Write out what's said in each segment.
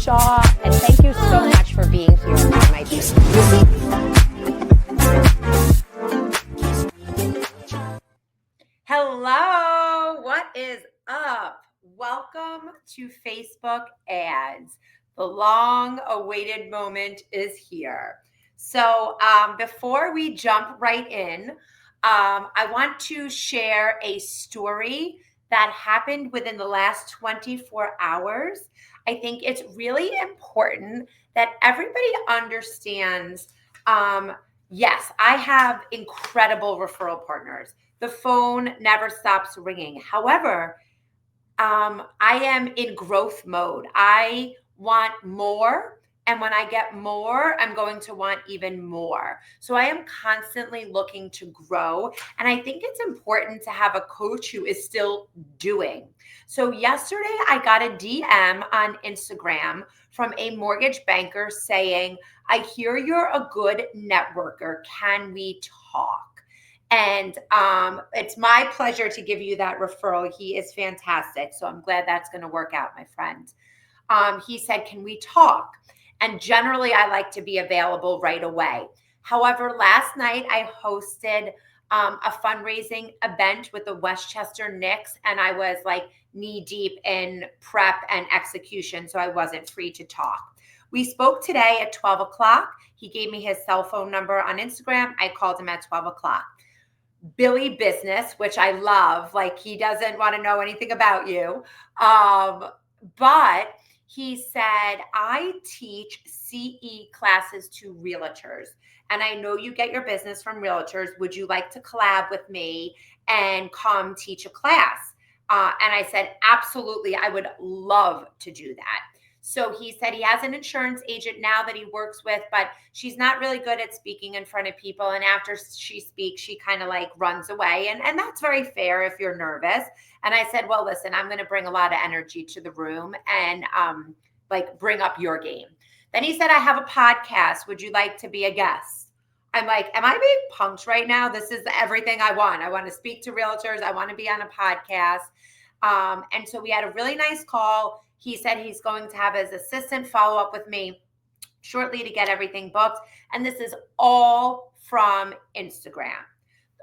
Shaw, and thank you so much for being here on my journey. Hello, what is up? Welcome to Facebook Ads. The long-awaited moment is here. So before we jump right in, I want to share a story that happened within the last 24 hours. I think it's really important that everybody understands, yes, I have incredible referral partners. The phone never stops ringing. However, I am in growth mode. I want more. And when I get more, I'm going to want even more. So I am constantly looking to grow. And I think it's important to have a coach who is still doing. So yesterday, I got a DM on Instagram from a mortgage banker saying, I hear you're a good networker. Can we talk? And it's my pleasure to give you that referral. He is fantastic. So I'm glad that's going to work out, my friend. He said, can we talk? And generally, I like to be available right away. However, last night I hosted a fundraising event with the Westchester Knicks, and I was like knee deep in prep and execution, so I wasn't free to talk. We spoke today at 12 o'clock. He gave me his cell phone number on Instagram. I called him at 12 o'clock. Billy business, which I love. Like, he doesn't want to know anything about you. But he said, I teach CE classes to realtors. And I know you get your business from realtors. Would you like to collab with me and come teach a class? And I said, absolutely. I would love to do that. So he said he has an insurance agent now that he works with, but she's not really good at speaking in front of people. And after she speaks, she kind of like runs away. And that's very fair if you're nervous. And I said, well, listen, I'm going to bring a lot of energy to the room and like bring up your game. Then he said, I have a podcast. Would you like to be a guest? I'm like, am I being punked right now? This is everything I want. I want to speak to realtors. I want to be on a podcast. And so we had a really nice call. He said he's going to have his assistant follow up with me shortly to get everything booked. And this is all from Instagram.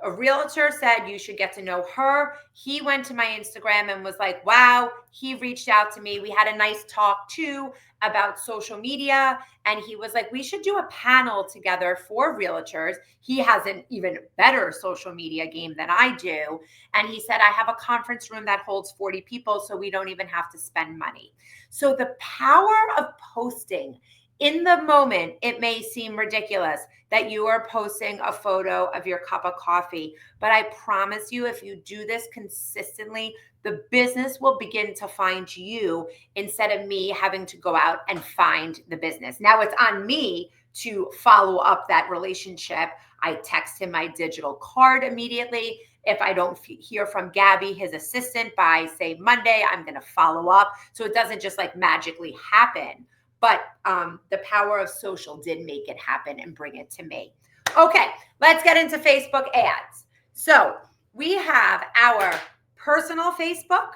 A realtor said you should get to know her. He went to my Instagram and was like, wow, he reached out to me. We had a nice talk too about social media. And he was like, we should do a panel together for realtors. He has an even better social media game than I do. And he said, I have a conference room that holds 40 people, so we don't even have to spend money. So the power of posting. In the moment, it may seem ridiculous that you are posting a photo of your cup of coffee, but I promise you, if you do this consistently, the business will begin to find you instead of me having to go out and find the business. Now it's on me to follow up that relationship. I text him my digital card immediately. If I don't hear from Gabby, his assistant, by say Monday, I'm going to follow up. So it doesn't just like magically happen. But the power of social did make it happen and bring it to me. Okay, let's get into Facebook ads. So we have our personal Facebook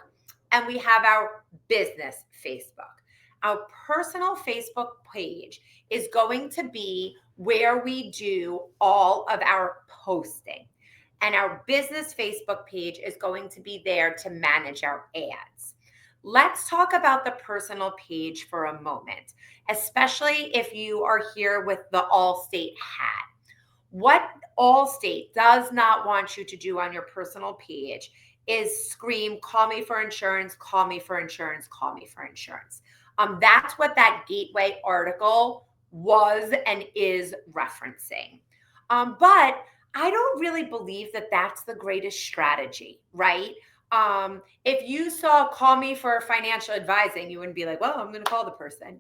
and we have our business Facebook. Our personal Facebook page is going to be where we do all of our posting. And our business Facebook page is going to be there to manage our ads. Let's talk about the personal page for a moment, especially if you are here with the Allstate hat. What Allstate does not want you to do on your personal page is scream, call me for insurance, call me for insurance, call me for insurance. That's what that Gateway article was and is referencing. But I don't really believe that that's the greatest strategy, right? If you saw call me for financial advising, you wouldn't be like, well, I'm going to call the person.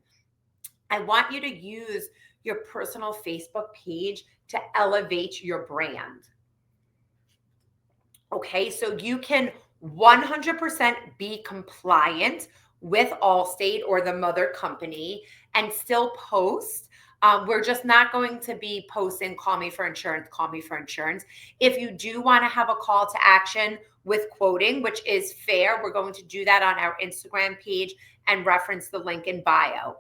I want you to use your personal Facebook page to elevate your brand. Okay, so you can 100% be compliant with Allstate or the mother company and still post. We're just not going to be posting call me for insurance, call me for insurance. If you do want to have a call to action with quoting, which is fair, we're going to do that on our Instagram page and reference the link in bio.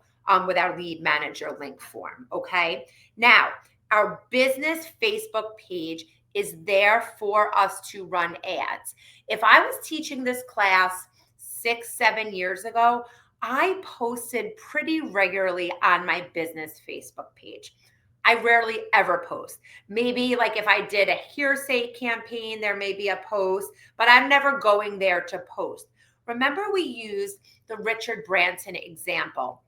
with our lead manager link form, okay? Now, our business Facebook page is there for us to run ads. If I was teaching this class 6-7 years ago, I posted pretty regularly on my business Facebook page. I rarely ever post. Maybe like if I did a hearsay campaign, there may be a post, but I'm never going there to post. Remember, we used the Richard Branson example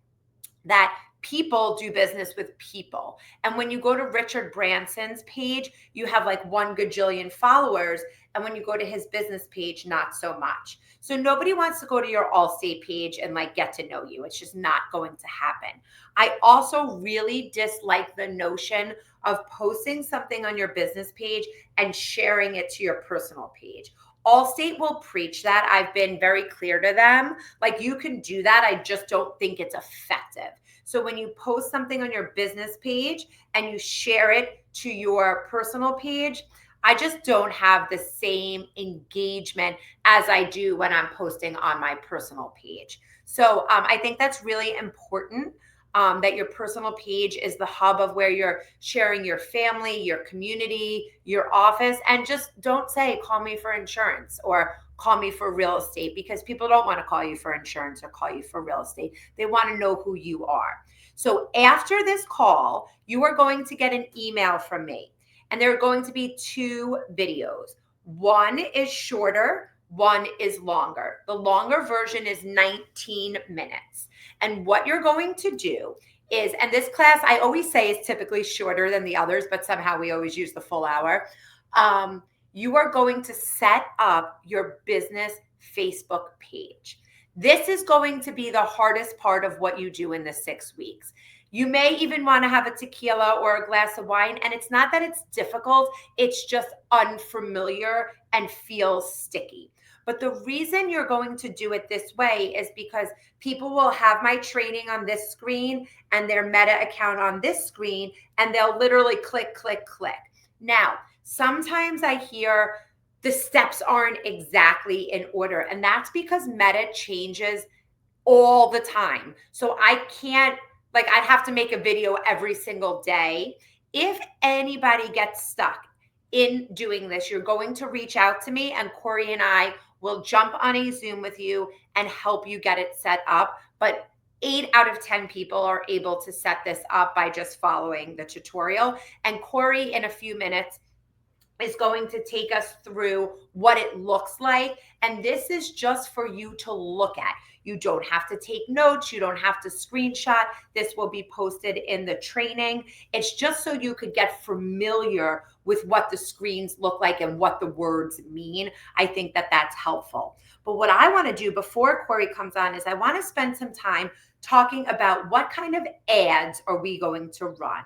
that people do business with people. And when you go to Richard Branson's page, you have like 1 gajillion followers. And when you go to his business page, not so much. So nobody wants to go to your Allstate page and like get to know you. It's just not going to happen. I also really dislike the notion of posting something on your business page and sharing it to your personal page. Allstate will preach that. I've been very clear to them. Like, you can do that. I just don't think it's effective. So when you post something on your business page and you share it to your personal page, I just don't have the same engagement as I do when I'm posting on my personal page. So I think that's really important. That your personal page is the hub of where you're sharing your family, your community, your office, and just don't say, call me for insurance or call me for real estate, because people don't want to call you for insurance or call you for real estate. They want to know who you are. So after this call, you are going to get an email from me, and there are going to be 2 videos. One is shorter, one is longer. The longer version is 19 minutes. And what you're going to do is, and this class I always say is typically shorter than the others, but somehow we always use the full hour. You are going to set up your business Facebook page. This is going to be the hardest part of what you do in the 6 weeks. You may even want to have a tequila or a glass of wine. And it's not that it's difficult, it's just unfamiliar and feels sticky. But the reason you're going to do it this way is because people will have my training on this screen and their Meta account on this screen, and they'll literally click, click, click. Now, sometimes I hear the steps aren't exactly in order, and that's because Meta changes all the time. So I can't, like, I'd have to make a video every single day. If anybody gets stuck in doing this, you're going to reach out to me, and Corey and I will jump on a Zoom with you and help you get it set up. But 8 out of 10 people are able to set this up by just following the tutorial. And Corey, in a few minutes, is going to take us through what it looks like. And this is just for you to look at. You don't have to take notes. You don't have to screenshot. This will be posted in the training. It's just so you could get familiar with what the screens look like and what the words mean. I think that that's helpful. But what I want to do before Corey comes on is I want to spend some time talking about what kind of ads are we going to run.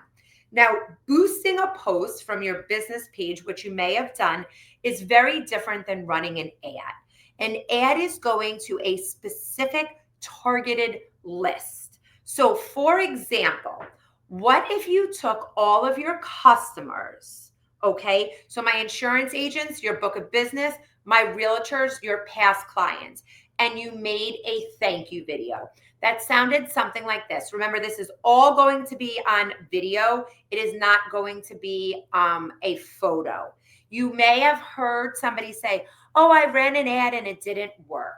Now, boosting a post from your business page, which you may have done, is very different than running an ad. An ad is going to a specific targeted list. So, for example, what if you took all of your customers, okay? So my insurance agents, your book of business, my realtors, your past clients, and you made a thank you video that sounded something like this. Remember, this is all going to be on video. It is not going to be a photo. You may have heard somebody say, oh, I ran an ad and it didn't work.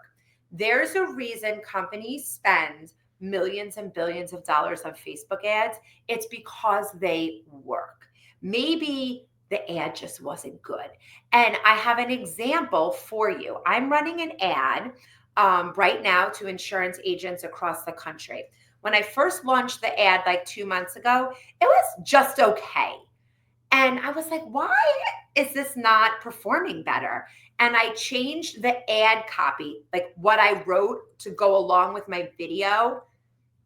There's a reason companies spend millions and billions of dollars on Facebook ads. It's because they work. Maybe the ad just wasn't good. And I have an example for you. I'm running an ad right now to insurance agents across the country. When I first launched the ad like 2 months ago, it was just okay. And I was like, why is this not performing better? And I changed the ad copy, like what I wrote to go along with my video.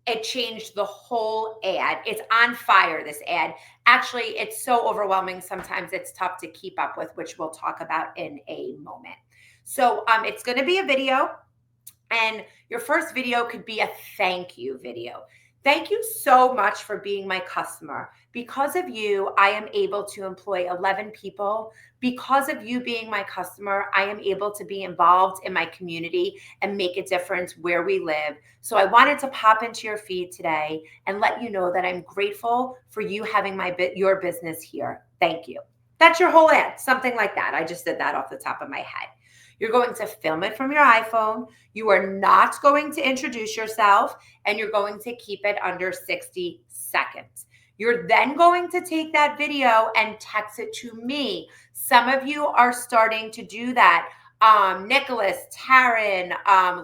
It changed the whole ad. It's on fire, this ad. Actually, it's so overwhelming. Sometimes it's tough to keep up with, which we'll talk about in a moment. So it's going to be a video. And your first video could be a thank you video. Thank you so much for being my customer. Because of you, I am able to employ 11 people. Because of you being my customer, I am able to be involved in my community and make a difference where we live. So I wanted to pop into your feed today and let you know that I'm grateful for you having your business here. Thank you. That's your whole ad, something like that. I just did that off the top of my head. You're going to film it from your iPhone. You are not going to introduce yourself, and you're going to keep it under 60 seconds. You're then going to take that video and text it to me. Some of you are starting to do that. Nicholas, Taryn,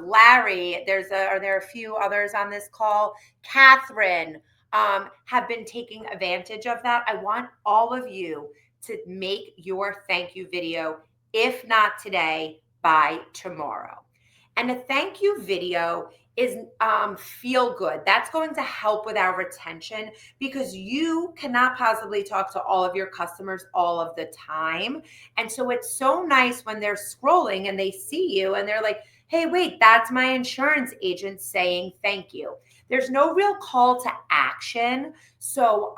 Larry, are there a few others on this call? Catherine, have been taking advantage of that. I want all of you to make your thank you video, if not today, by tomorrow. And a thank you video is feel good. That's going to help with our retention because you cannot possibly talk to all of your customers all of the time. And so it's so nice when they're scrolling and they see you and they're like, hey, wait, that's my insurance agent saying thank you. There's no real call to action. So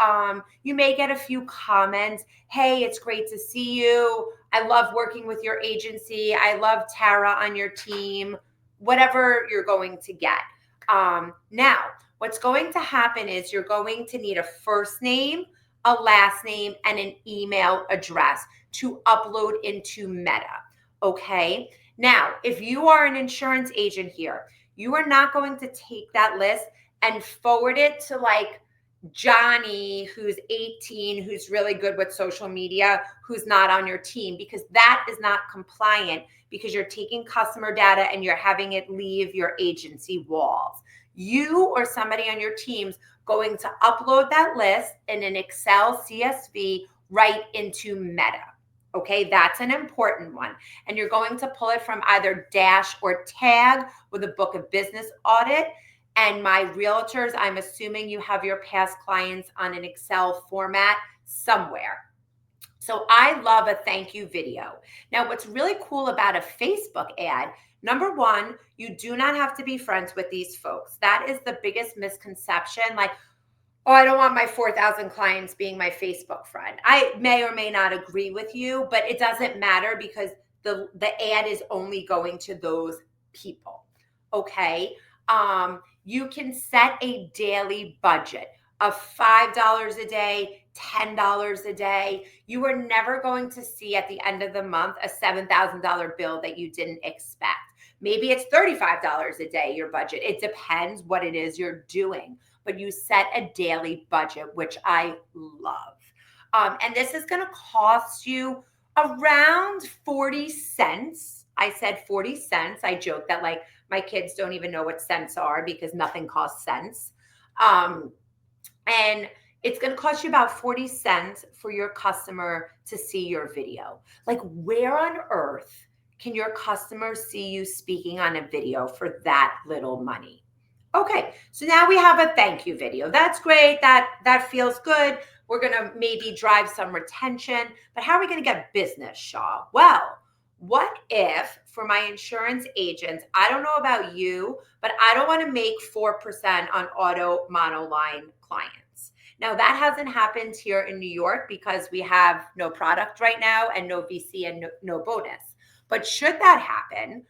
you may get a few comments. Hey, it's great to see you. I love working with your agency. I love Tara on your team, whatever you're going to get. Now, what's going to happen is you're going to need a first name, a last name, and an email address to upload into Meta. Okay? Now, if you are an insurance agent here, you are not going to take that list and forward it to like Johnny, who's 18, who's really good with social media, who's not on your team, because that is not compliant because you're taking customer data and you're having it leave your agency walls. You or somebody on your team's going to upload that list in an Excel CSV right into Meta. Okay, that's an important one. And you're going to pull it from either Dash or Tag with a book of business audit. And my realtors, I'm assuming you have your past clients on an Excel format somewhere. So I love a thank you video. Now, what's really cool about a Facebook ad, number one, you do not have to be friends with these folks. That is the biggest misconception. Like, oh, I don't want my 4,000 clients being my Facebook friend. I may or may not agree with you, but it doesn't matter because the ad is only going to those people. Okay. You can set a daily budget of $5 a day, $10 a day. You are never going to see at the end of the month a $7,000 bill that you didn't expect. Maybe it's $35 a day, your budget. It depends what it is you're doing, but you set a daily budget, which I love. And this is going to cost you around 40 cents. I said 40 cents. I joke that like my kids don't even know what cents are because nothing costs cents. And it's going to cost you about 40 cents for your customer to see your video. Like, where on earth can your customers see you speaking on a video for that little money? Okay, so now we have a thank you video. That's great. That feels good. We're going to maybe drive some retention, but how are we going to get business, Shaw? Well, what if for my insurance agents, I don't know about you, but I don't want to make 4% on auto monoline clients. Now that hasn't happened here in New York because we have no product right now and no VC and no bonus. But should that happen,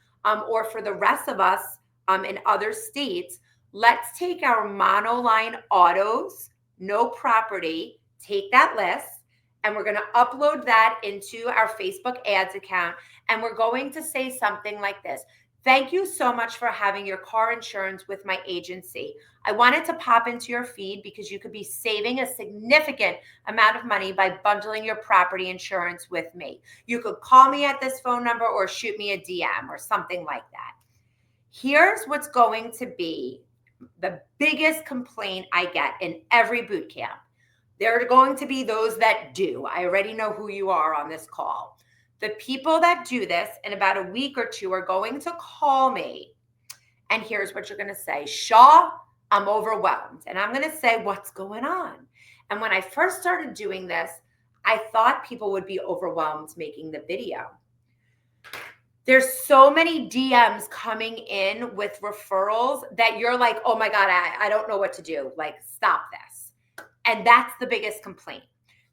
or for the rest of us in other states, let's take our monoline autos, no property, take that list, and we're going to upload that into our Facebook ads account. And we're going to say something like this. Thank you so much for having your car insurance with my agency. I wanted to pop into your feed because you could be saving a significant amount of money by bundling your property insurance with me. You could call me at this phone number or shoot me a DM or something like that. Here's what's going to be the biggest complaint I get in every boot camp. There are going to be those that do. I already know who you are on this call. The people that do this in about a week or two are going to call me. And here's what you're going to say. Shaw, I'm overwhelmed. And I'm going to say, what's going on? And when I first started doing this, I thought people would be overwhelmed making the video. There's so many DMs coming in with referrals that you're like, oh my God, I don't know what to do. Like, stop this. And that's the biggest complaint.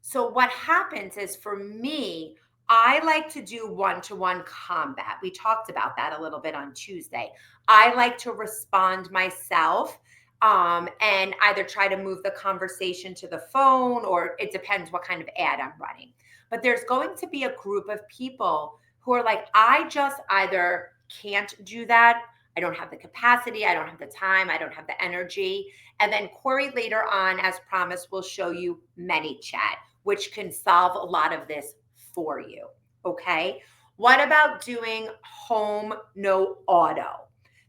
So what happens is, for me, I like to do one-to-one combat. We talked about that a little bit on Tuesday. I like to respond myself, and either try to move the conversation to the phone, or it depends what kind of ad I'm running. But there's going to be a group of people who are like, I just either can't do that. I don't have the capacity. I don't have the time. I don't have the energy. And then Corey later on, as promised, will show you ManyChat, which can solve a lot of this for you. Okay. What about doing home no auto?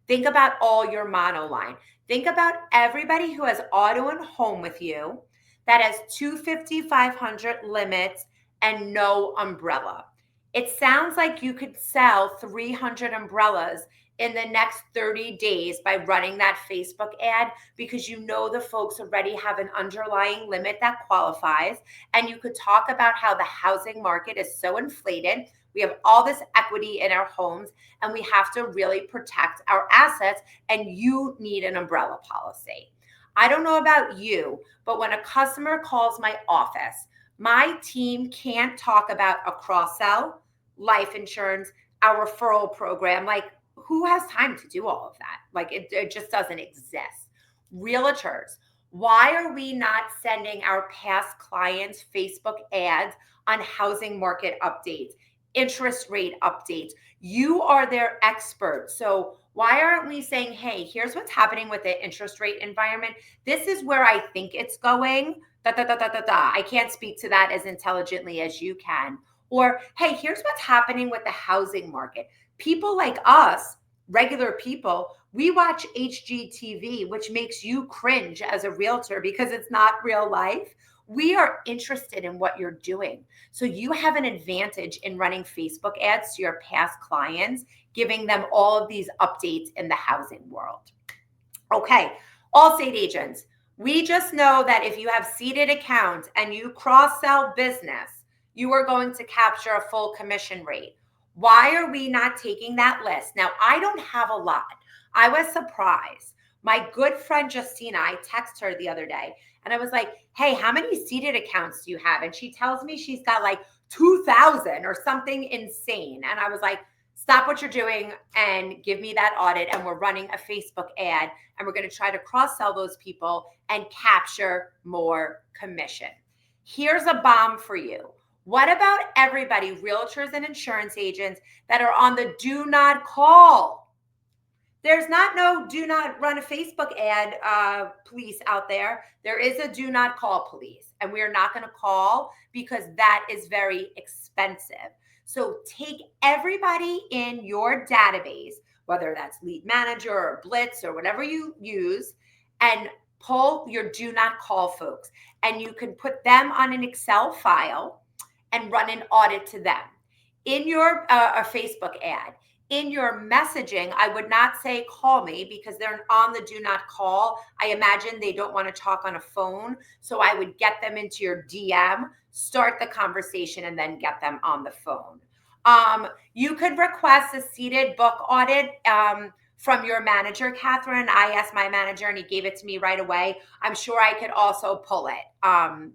Think about all your monoline. Think about everybody who has auto and home with you that has 250, 500 limits and no umbrella. It sounds like you could sell 300 umbrellas in the next 30 days by running that Facebook ad, because you know the folks already have an underlying limit that qualifies. And you could talk about how the housing market is so inflated. We have all this equity in our homes, and we have to really protect our assets, and you need an umbrella policy. I don't know about you, but when a customer calls my office, my team can't talk about a cross-sell, life insurance, our referral program. Like, who has time to do all of that? Like, it just doesn't exist. Realtors, why are we not sending our past clients Facebook ads on housing market updates, interest rate updates? You are their expert. So why aren't we saying, hey, here's what's happening with the interest rate environment. This is where I think it's going. I can't speak to that as intelligently as you can. Or, hey, here's what's happening with the housing market. People like us, regular people, we watch HGTV, which makes you cringe as a realtor because it's not real life. We are interested in what you're doing. So you have an advantage in running Facebook ads to your past clients, giving them all of these updates in the housing world. Okay, Allstate agents, we just know that if you have seated accounts and you cross-sell business, you are going to capture a full commission rate. Why are we not taking that list? Now, I don't have a lot. I was surprised. My good friend Justina, I texted her the other day and I was like, hey, how many seated accounts do you have? And she tells me she's got like 2,000 or something insane. And I was like, stop what you're doing and give me that audit. And we're running a Facebook ad and we're going to try to cross-sell those people and capture more commission. Here's a bomb for you. What about everybody, realtors and insurance agents, that are on the do not call? There's not no do not run a Facebook ad police out there. There is a do not call police, and we are not going to call because that is very expensive. So take everybody in your database, whether that's Lead Manager or Blitz or whatever you use, and pull your do not call folks. And you can put them on an Excel file and run an audit to them. In your a Facebook ad, in your messaging, I would not say call me because they're on the do not call. I imagine they don't want to talk on a phone. So I would get them into your DM, start the conversation, and then get them on the phone. You could request a seated book audit from your manager, Catherine. I asked my manager and he gave it to me right away. I'm sure I could also pull it.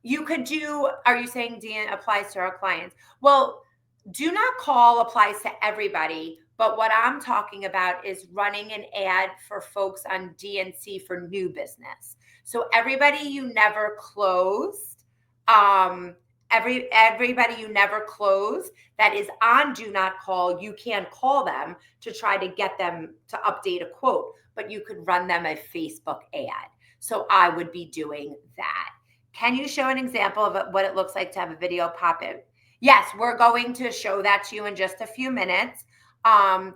You could do, are you saying DN applies to our clients? Well, do not call applies to everybody, but what I'm talking about is running an ad for folks on DNC for new business. So everybody you never closed, everybody you never closed that is on do not call, you can call them to try to get them to update a quote, but you could run them a Facebook ad. So I would be doing that. Can you show an example of what it looks like to have a video pop in? Yes, we're going to show that to you in just a few minutes. And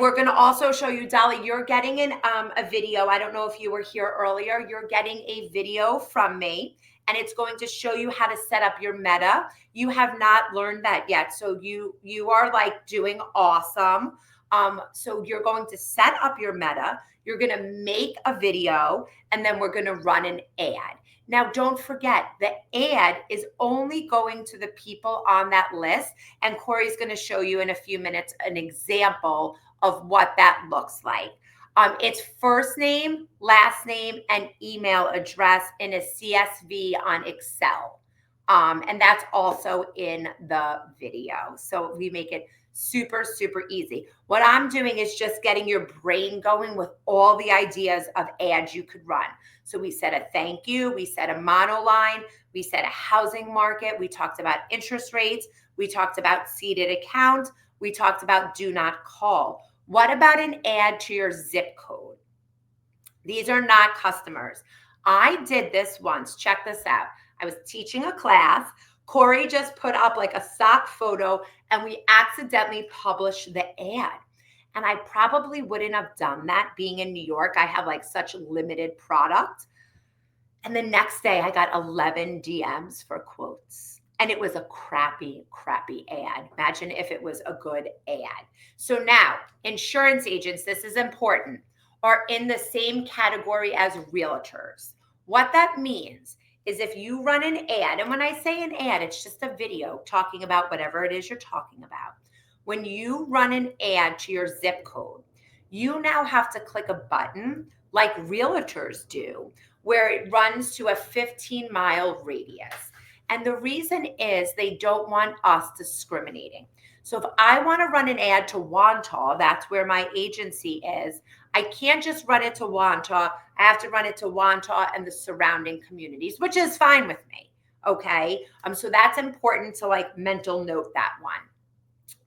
we're going to also show you, Dolly, you're getting a video. I don't know if you were here earlier. You're getting a video from me, and it's going to show you how to set up your Meta. You have not learned that yet. So you are like doing awesome. So you're going to set up your meta, you're going to make a video, and then we're going to run an ad. Now, don't forget, the ad is only going to the people on that list, and Corey's going to show you in a few minutes an example of what that looks like. It's first name, last name, and email address in a CSV on Excel. And that's also in the video. So we make it super, super easy. What I'm doing is just getting your brain going with all the ideas of ads you could run. So we said a thank you, we said a monoline, we said a housing market, we talked about interest rates, we talked about seeded account, we talked about do not call. What about an ad to your zip code? These are not customers. I did this once. Check this out. I was teaching a class. Corey just put up like a stock photo and we accidentally published the ad. And I probably wouldn't have done that being in New York. I have like such limited product. And the next day I got 11 DMs for quotes. And it was a crappy, crappy ad. Imagine if it was a good ad. So now, insurance agents, this is important, are in the same category as realtors. What that means is if you run an ad, and when I say an ad, it's just a video talking about whatever it is you're talking about. When you run an ad to your zip code, you now have to click a button like realtors do, where it runs to a 15-mile radius. And the reason is they don't want us discriminating. So if I want to run an ad to Wantagh, that's where my agency is, I can't just run it to Wantagh. I have to run it to Wantagh and the surrounding communities, which is fine with me. Okay. So that's important to like mental note that one.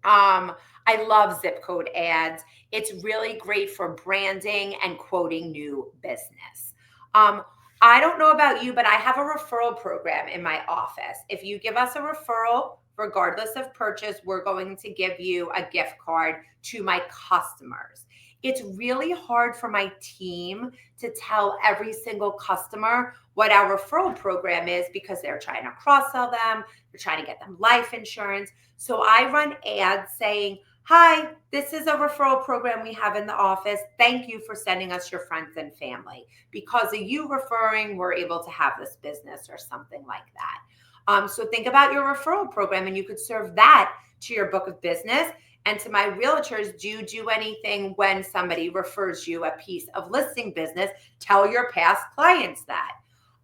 I love zip code ads. It's really great for branding and quoting new business. I don't know about you, but I have a referral program in my office. If you give us a referral, regardless of purchase, we're going to give you a gift card to my customers. It's really hard for my team to tell every single customer what our referral program is because they're trying to cross-sell them, they're trying to get them life insurance. So I run ads saying, hi, this is a referral program we have in the office. Thank you for sending us your friends and family. Because of you referring, we're able to have this business or something like that. So think about your referral program and you could serve that to your book of business. And to my realtors, do you do anything when somebody refers you a piece of listing business? Tell your past clients that.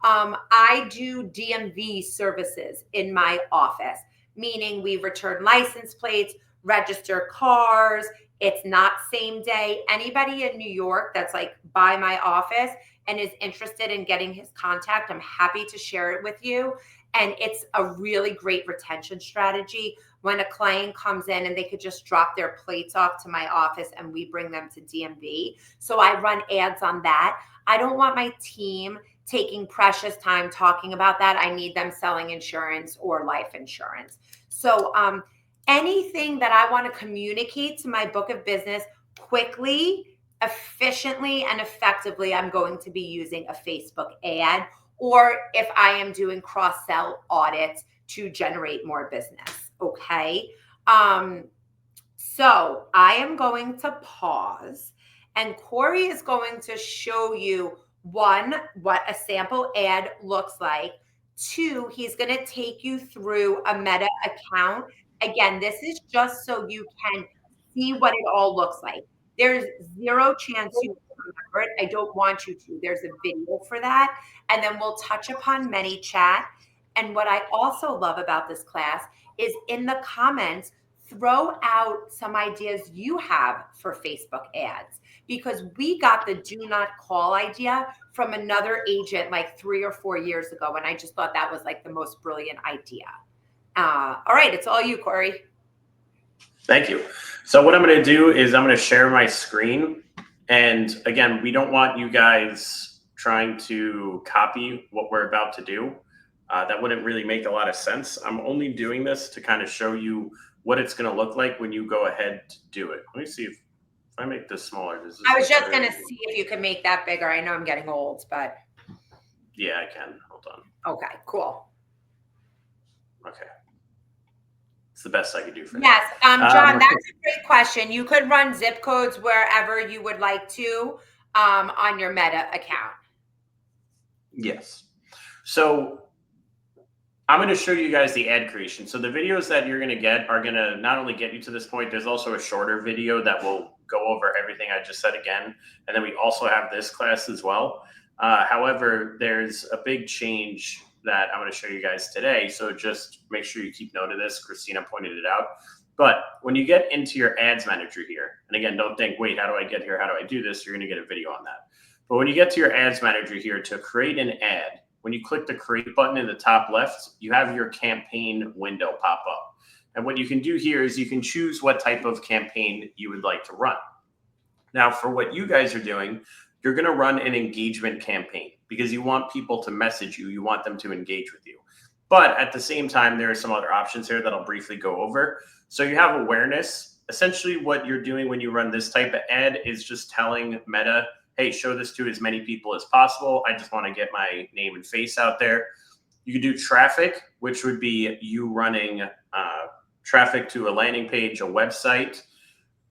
I do DMV services in my office, meaning we return license plates, register cars. It's not same day. Anybody in New York that's like by my office and is interested in getting his contact, I'm happy to share it with you. And it's a really great retention strategy when a client comes in and they could just drop their plates off to my office and we bring them to DMV. So I run ads on that. I don't want my team taking precious time talking about that. I need them selling insurance or life insurance. So anything that I want to communicate to my book of business quickly, efficiently, and effectively, I'm going to be using a Facebook ad, or if I am doing cross-sell audits to generate more business, okay? So I am going to pause, and Corey is going to show you, one, what a sample ad looks like. Two, he's going to take you through a Meta account. Again, this is just so you can see what it all looks like. There's zero chance you remember it. I don't want you to. There's a video for that. And then we'll touch upon ManyChat. And what I also love about this class is in the comments, throw out some ideas you have for Facebook ads, because we got the do not call idea from another agent like 3 or 4 years ago. And I just thought that was like the most brilliant idea. All right, it's all you, Corey. Thank you. So what I'm going to do is I'm going to share my screen. And again, we don't want you guys trying to copy what we're about to do. That wouldn't really make a lot of sense. I'm only doing this to kind of show you what it's going to look like when you go ahead to do it. Let me see if I make this smaller. I was just going to see if you could make that bigger. I know I'm getting old, but. Yeah, I can. Hold on. Okay, cool. Okay. It's the best I could do for Yes, now. John, that's a great question. You could run zip codes wherever you would like to on your Meta account. Yes. So I'm going to show you guys the ad creation. So the videos that you're going to get are going to not only get you to this point, there's also a shorter video that will go over everything I just said again. And then we also have this class as well. However, there's a big change that I'm going to show you guys today. So just make sure you keep note of this. Christina pointed it out. But when you get into your ads manager here, and again, don't think, wait, how do I get here? How do I do this? You're going to get a video on that. But when you get to your ads manager here to create an ad, when you click the create button in the top left, you have your campaign window pop up. And what you can do here is you can choose what type of campaign you would like to run. Now, for what you guys are doing, you're going to run an engagement campaign because you want people to message you. You want them to engage with you. But at the same time, there are some other options here that I'll briefly go over. So you have awareness. Essentially, what you're doing when you run this type of ad is just telling Meta, hey, show this to as many people as possible. I just want to get my name and face out there. You could do traffic, which would be you running traffic to a landing page, a website.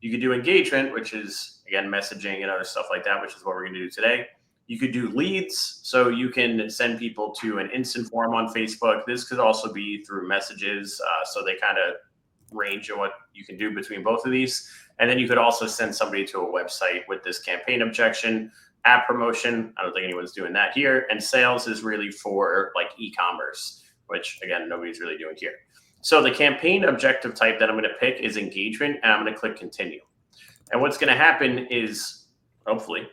You could do engagement, which is, again, messaging and other stuff like that, which is what we're going to do today. You could do leads. So you can send people to an instant form on Facebook. This could also be through messages. So they kind of range of what you can do between both of these. And then you could also send somebody to a website with this campaign objection. App promotion, I don't think anyone's doing that here. And sales is really for like e-commerce, which again, nobody's really doing here. So the campaign objective type that I'm going to pick is engagement, and I'm going to click continue. And what's going to happen is, hopefully,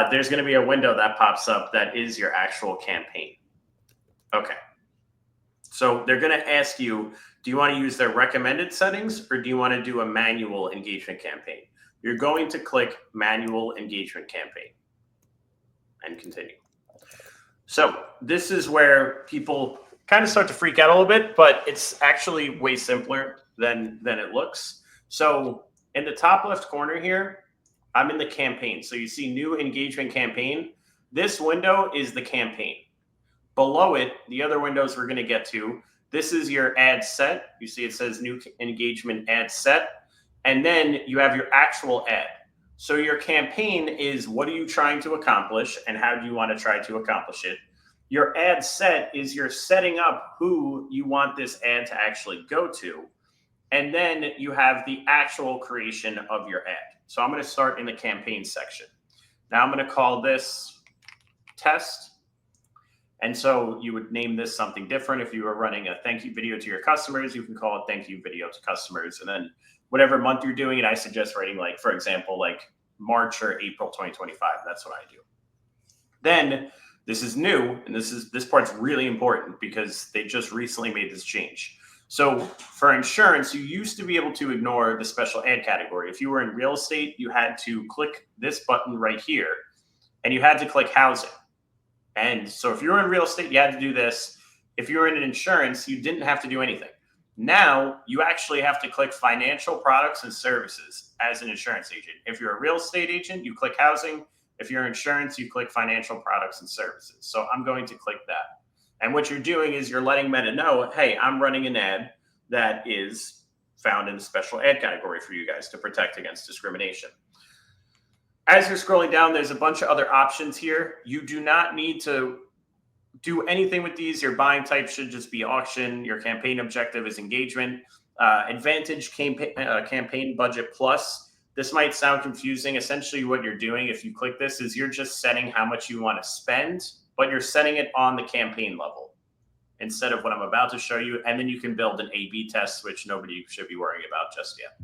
there's going to be a window that pops up that is your actual campaign. Okay. So they're going to ask you, do you want to use their recommended settings or do you want to do a manual engagement campaign? You're going to click manual engagement campaign and continue. So this is where people kind of start to freak out a little bit, but it's actually way simpler than it looks. So in the top left corner here, I'm in the campaign. So you see new engagement campaign. This window is the campaign. Below it, the other windows we're going to get to, this is your ad set. You see it says new engagement ad set. And then you have your actual ad. So your campaign is what are you trying to accomplish and how do you want to try to accomplish it? Your ad set is you're setting up who you want this ad to actually go to. And then you have the actual creation of your ad. So I'm going to start in the campaign section. Now I'm going to call this test. And so you would name this something different. If you were running a thank you video to your customers, you can call it thank you video to customers. And then whatever month you're doing it, I suggest writing like, for example, like March or April 2025. That's what I do. Then this is new. And this part's really important because they just recently made this change. So for insurance, you used to be able to ignore the special ad category. If you were in real estate, you had to click this button right here and you had to click housing. And so if you were in real estate, you had to do this. If you were in insurance, you didn't have to do anything. Now you actually have to click financial products and services as an insurance agent. If you're a real estate agent, you click housing. If you're insurance, you click financial products and services. So I'm going to click that. And what you're doing is you're letting Meta know, hey, I'm running an ad that is found in the special ad category for you guys to protect against discrimination. As you're scrolling down, there's a bunch of other options here. You do not need to do anything with these. Your buying type should just be auction. Your campaign objective is engagement. Advantage campaign budget plus. This might sound confusing. Essentially what you're doing if you click this is you're just setting how much you want to spend, but you're setting it on the campaign level instead of what I'm about to show you. And then you can build an A/B test, which nobody should be worrying about just yet.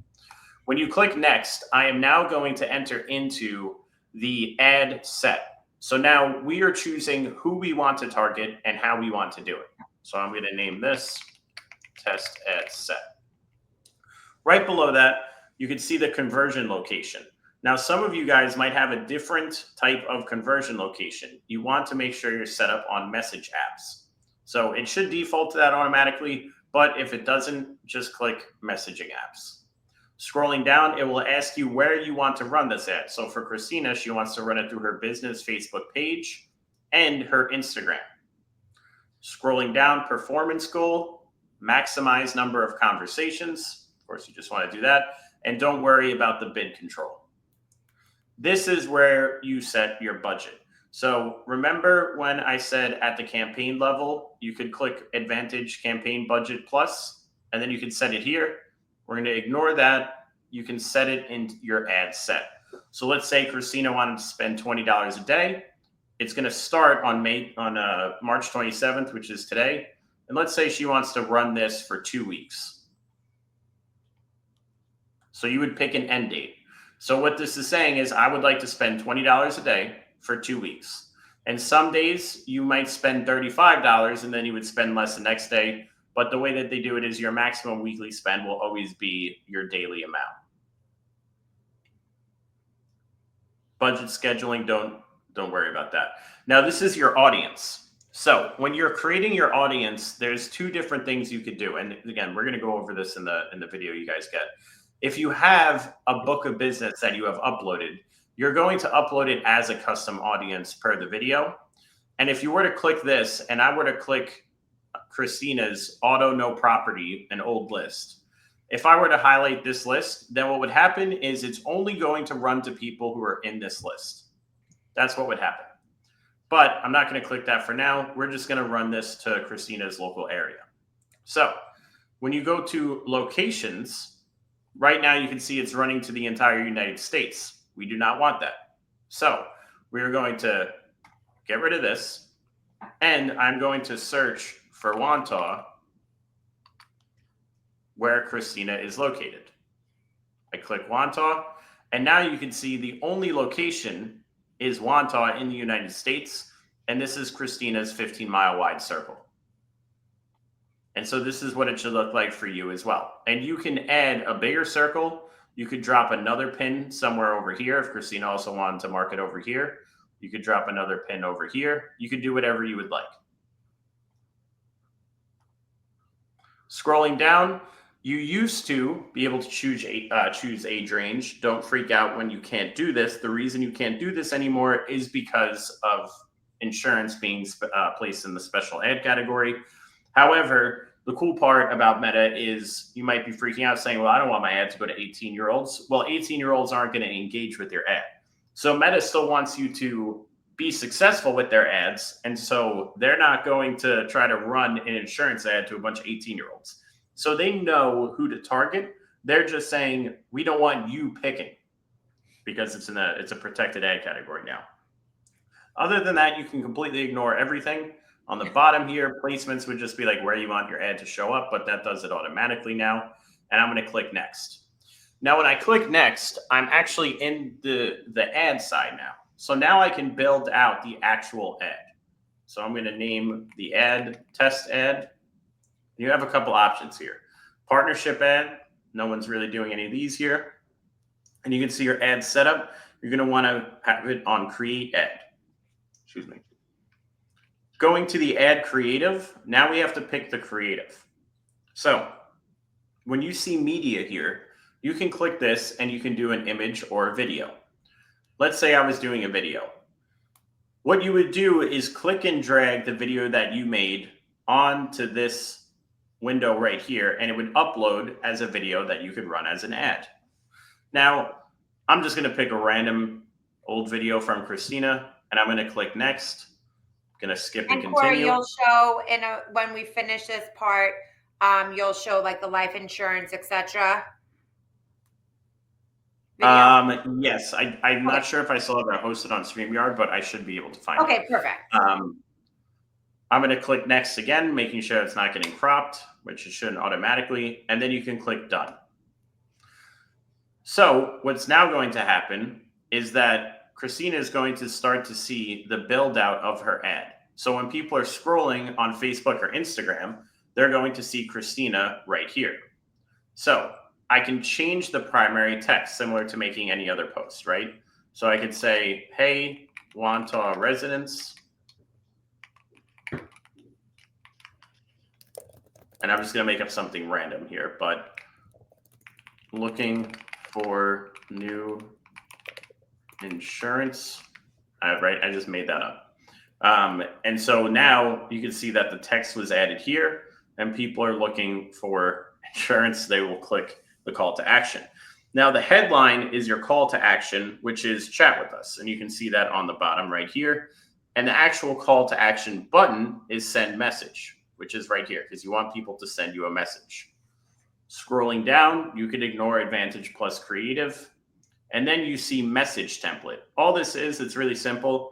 When you click next, I am now going to enter into the ad set. So now we are choosing who we want to target and how we want to do it. So I'm going to name this test ad set. Right below that, you can see the conversion location. Now, some of you guys might have a different type of conversion location. You want to make sure you're set up on message apps. So it should default to that automatically, but if it doesn't, just click messaging apps. Scrolling down, it will ask you where you want to run this ad. So for Christina, she wants to run it through her business Facebook page and her Instagram. Scrolling down, performance goal. maximize number of conversations. Of course, you just want to do that. And don't worry about the bid control. This is where you set your budget. So remember when I said at the campaign level, you could click Advantage Campaign Budget Plus, and then you can set it here. We're going to ignore that. You can set it in your ad set. So let's say Christina wanted to spend $20 a day. It's going to start on March 27th, which is today. And let's say she wants to run this for 2 weeks. So you would pick an end date. So what this is saying is I would like to spend $20 a day for 2 weeks. And some days you might spend $35 and then you would spend less the next day. But the way that they do it is your maximum weekly spend will always be your daily amount. Budget scheduling, don't worry about that. Now this is your audience. So when you're creating your audience, there's two different things you could do. And again, we're going to go over this in the video you guys get. If you have a book of business that you have uploaded, you're going to upload it as a custom audience per the video. And if you were to click this and I were to click Christina's auto no property, an old list, if I were to highlight this list, then what would happen is it's only going to run to people who are in this list. That's what would happen. But I'm not going to click that for now. We're just going to run this to Christina's local area. So when you go to locations, right now you can see it's running to the entire United States. We do not want that. So we're going to get rid of this. And I'm going to search for Wantagh, where Christina is located. I click Wantagh, and now you can see the only location is Wantagh in the United States, and this is Christina's 15-mile wide circle. And so this is what it should look like for you as well. And you can add a bigger circle. You could drop another pin somewhere over here. If Christina also wanted to mark it over here, you could drop another pin over here. You could do whatever you would like. Scrolling down, you used to be able to choose age range. Don't freak out when you can't do this. The reason you can't do this anymore is because of insurance being placed in the special ad category. However, the cool part about Meta is you might be freaking out saying, well, I don't want my ad to go to 18-year-olds. Well, 18-year-olds aren't going to engage with your ad. So Meta still wants you to be successful with their ads. And so they're not going to try to run an insurance ad to a bunch of 18-year-olds. So they know who to target. They're just saying, we don't want you picking because it's a protected ad category now. Other than that, you can completely ignore everything. On the bottom here, placements would just be like where you want your ad to show up, but that does it automatically now. And I'm going to click next. Now, when I click next, I'm actually in the ad side now. So now I can build out the actual ad. So I'm going to name the ad test ad. You have a couple options here. Partnership ad. No one's really doing any of these here. And you can see your ad setup. You're going to want to have it on create ad. Excuse me. Going to the ad creative, now we have to pick the creative. So when you see media here, you can click this and you can do an image or a video. Let's say I was doing a video. What you would do is click and drag the video that you made onto this window right here, and it would upload as a video that you could run as an ad. Now, I'm just going to pick a random old video from Christina, and I'm going to click next. Going to skip and continue. Corey, you'll show when we finish this part, you'll show like the life insurance, etc. Yes, I'm not sure if I still have it hosted on StreamYard, but I should be able to find it. Okay, perfect. I'm going to click next again, making sure it's not getting cropped, which it shouldn't automatically, and then you can click done. So what's now going to happen is that Christina is going to start to see the build out of her ad. So when people are scrolling on Facebook or Instagram, they're going to see Christina right here. So I can change the primary text similar to making any other post, right? So I could say, hey, Wantagh residents. And I'm just going to make up something random here, but looking for new insurance. Right, I just made that up. And so now you can see that the text was added here, and people are looking for insurance, they will click the call to action. Now, the headline is your call to action, which is chat with us. And you can see that on the bottom right here. And the actual call to action button is send message, which is right here because you want people to send you a message. Scrolling down, you can ignore Advantage Plus Creative. And then you see message template. All this is, it's really simple.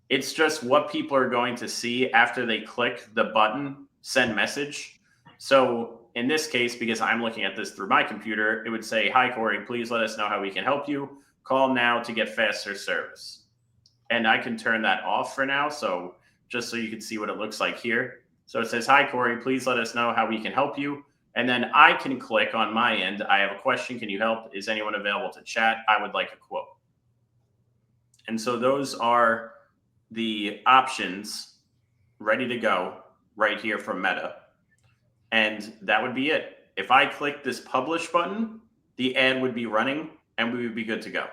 It's just what people are going to see after they click the button, send message. So in this case, because I'm looking at this through my computer, it would say, "Hi, Corey, please let us know how we can help you. Call now to get faster service." And I can turn that off for now. So just so you can see what it looks like here. So it says, "Hi, Corey, please let us know how we can help you." And then I can click on my end. I have a question. Can you help? Is anyone available to chat? I would like a quote. And so those are the options ready to go right here from Meta. And that would be it. If I click this publish button, the ad would be running and we would be good to go.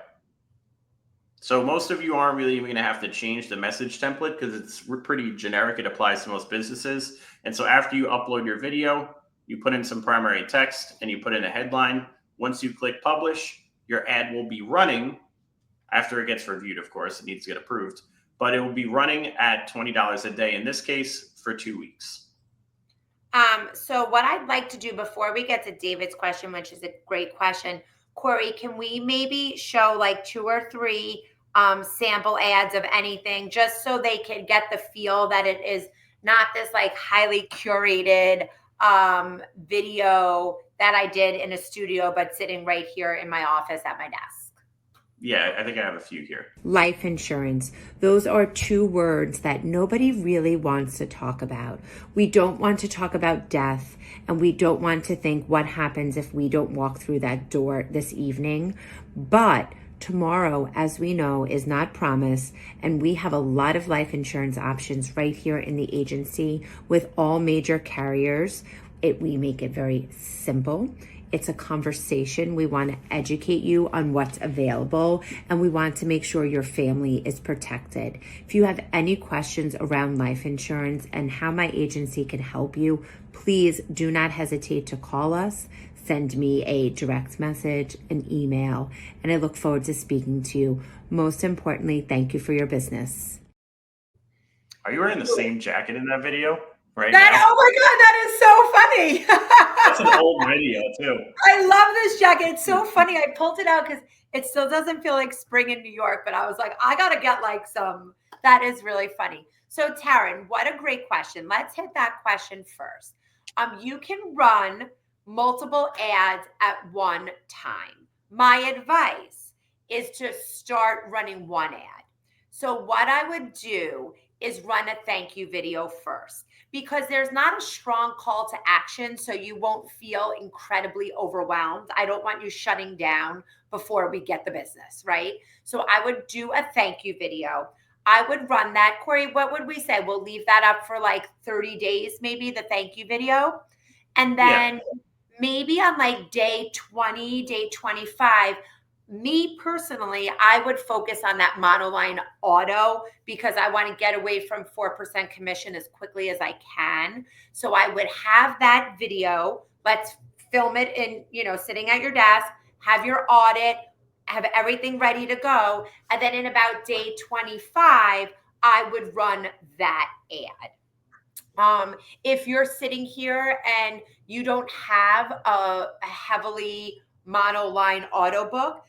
So most of you aren't really even going to have to change the message template because it's pretty generic. It applies to most businesses. And so after you upload your video, you put in some primary text and you put in a headline. Once you click publish, your ad will be running after it gets reviewed. Of course, it needs to get approved, but it will be running at $20 a day in this case for 2 weeks. So what I'd like to do before we get to David's question, which is a great question, Corey, can we maybe show like 2 or 3 sample ads of anything just so they can get the feel that it is not this like highly curated video that I did in a studio, but sitting right here in my office at my desk? Yeah, I think I have a few here. Life insurance. Those are 2 words that nobody really wants to talk about. We don't want to talk about death, and we don't want to think what happens if we don't walk through that door this evening. But tomorrow, as we know, is not promised, and we have a lot of life insurance options right here in the agency with all major carriers. We make it very simple. It's a conversation. We want to educate you on what's available, and we want to make sure your family is protected. If you have any questions around life insurance and how my agency can help you, please do not hesitate to call us, send me a direct message, an email, and I look forward to speaking to you. Most importantly, thank you for your business. Are you wearing the same jacket in that video right now? now? Oh my God, that is so funny. That's an old video too. I love this jacket. It's so funny. I pulled it out because it still doesn't feel like spring in New York, but I was like, I got to get like some. That is really funny. So Taryn, what a great question. Let's hit that question first. You can run multiple ads at one time. My advice is to start running one ad. So what I would do is run a thank you video first, because there's not a strong call to action, so you won't feel incredibly overwhelmed. I don't want you shutting down before we get the business, right? So I would do a thank you video. I would run that. Corey, what would we say? We'll leave that up for like 30 days, maybe, the thank you video. And then maybe on like day 20, day 25, me personally, I would focus on that monoline auto because I want to get away from 4% commission as quickly as I can. So I would have that video. Let's film it in, sitting at your desk, have your audit, have everything ready to go. And then in about day 25, I would run that ad. If you're sitting here and you don't have a heavily monoline auto book,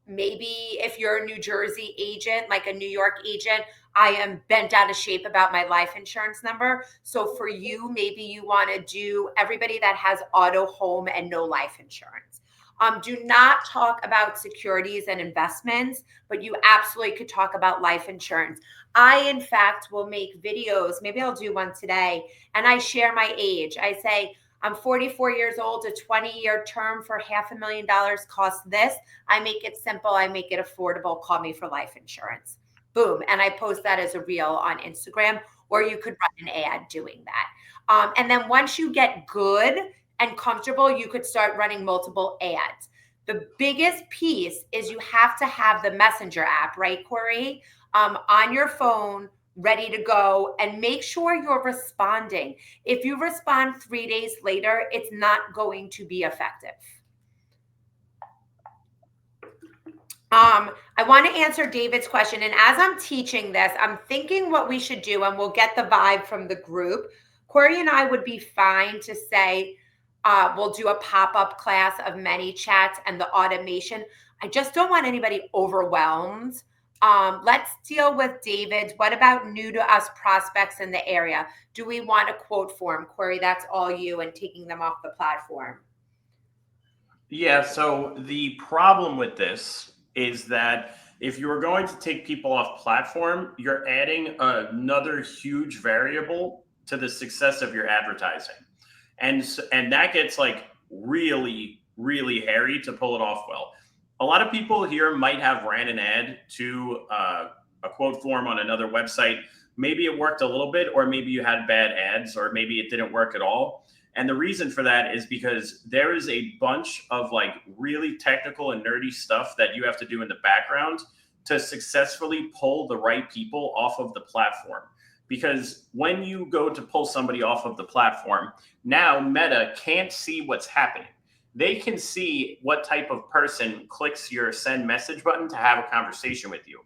maybe if you're a New Jersey agent, like a New York agent, I am bent out of shape about my life insurance number. So for you, maybe you want to do everybody that has auto, home, and no life insurance. Do not talk about securities and investments, but you absolutely could talk about life insurance. I, in fact, will make videos. Maybe I'll do one today. And I share my age. I say, I'm 44 years old, a 20-year term for $500,000 costs this. I make it simple. I make it affordable. Call me for life insurance. Boom. And I post that as a reel on Instagram, or you could run an ad doing that. And then once you get good and comfortable, you could start running multiple ads. The biggest piece is you have to have the Messenger app, right, Corey? On your phone ready to go, and make sure you're responding. If you respond 3 days later, it's not going to be effective. I want to answer David's question. And as I'm teaching this, I'm thinking what we should do, and we'll get the vibe from the group. Corey and I would be fine to say, we'll do a pop-up class of ManyChats and the automation. I just don't want anybody overwhelmed. Let's deal with David's. What about new to us prospects in the area? Do we want a quote form? Corey, that's all you, and taking them off the platform. Yeah, so the problem with this is that if you are going to take people off platform, you're adding another huge variable to the success of your advertising. And that gets like really, really hairy to pull it off well. A lot of people here might have ran an ad to a quote form on another website. Maybe it worked a little bit, or maybe you had bad ads, or maybe it didn't work at all. And the reason for that is because there is a bunch of like really technical and nerdy stuff that you have to do in the background to successfully pull the right people off of the platform. Because when you go to pull somebody off of the platform, now Meta can't see what's happening. They can see what type of person clicks your send message button to have a conversation with you.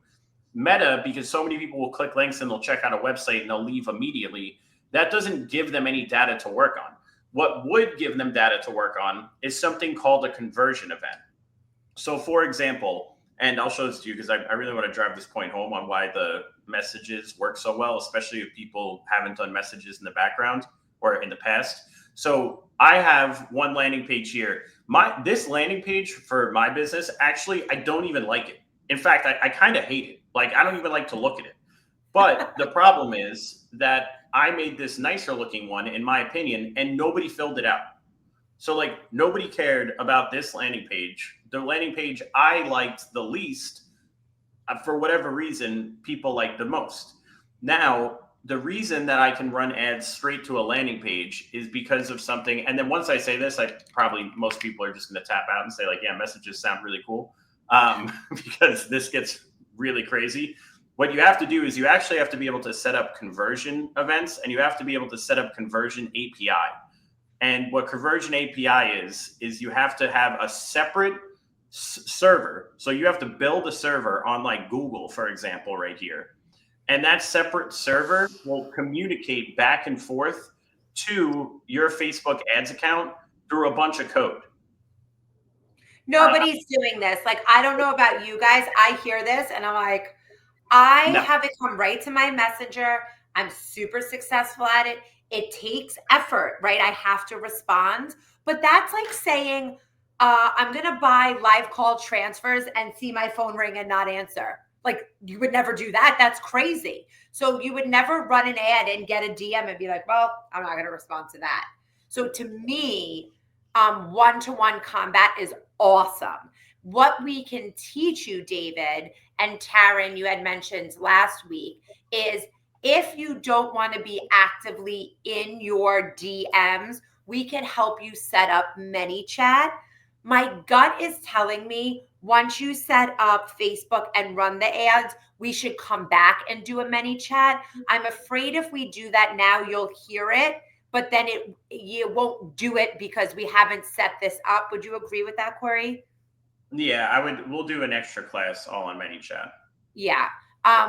Meta, because so many people will click links and they'll check out a website and they'll leave immediately, that doesn't give them any data to work on. What would give them data to work on is something called a conversion event. So for example, and I'll show this to you because I really want to drive this point home on why the messages work so well, especially if people haven't done messages in the background or in the past. So I have one landing page here. This landing page for my business, actually, I don't even like it. In fact, I kind of hate it. Like, I don't even like to look at it. But the problem is that I made this nicer looking one, in my opinion, and nobody filled it out. So like nobody cared about this landing page. The landing page I liked the least, for whatever reason, people liked the most. Now, the reason that I can run ads straight to a landing page is because of something. And then once I say this, most people are just going to tap out and say like, yeah, messages sound really cool, because this gets really crazy. What you have to do is you actually have to be able to set up conversion events, and you have to be able to set up conversion API. And what conversion API is you have to have a separate server. So you have to build a server on like Google, for example, right here. And that separate server will communicate back and forth to your Facebook ads account through a bunch of code. Nobody's doing this. Like, I don't know about you guys. I hear this and I'm like, I have it come right to my messenger. I'm super successful at it. It takes effort, right? I have to respond. But that's like saying, I'm going to buy live call transfers and see my phone ring and not answer. Like, you would never do that. That's crazy. So you would never run an ad and get a DM and be like, well, I'm not going to respond to that. So to me, one-to-one combat is awesome. What we can teach you, David, and Taryn, you had mentioned last week, is if you don't want to be actively in your DMs, we can help you set up ManyChat. My gut is telling me once you set up Facebook and run the ads, we should come back and do a ManyChat. I'm afraid if we do that now, you'll hear it, but then you won't do it because we haven't set this up. Would you agree with that, Corey? Yeah, we'll do an extra class all on ManyChat. Yeah.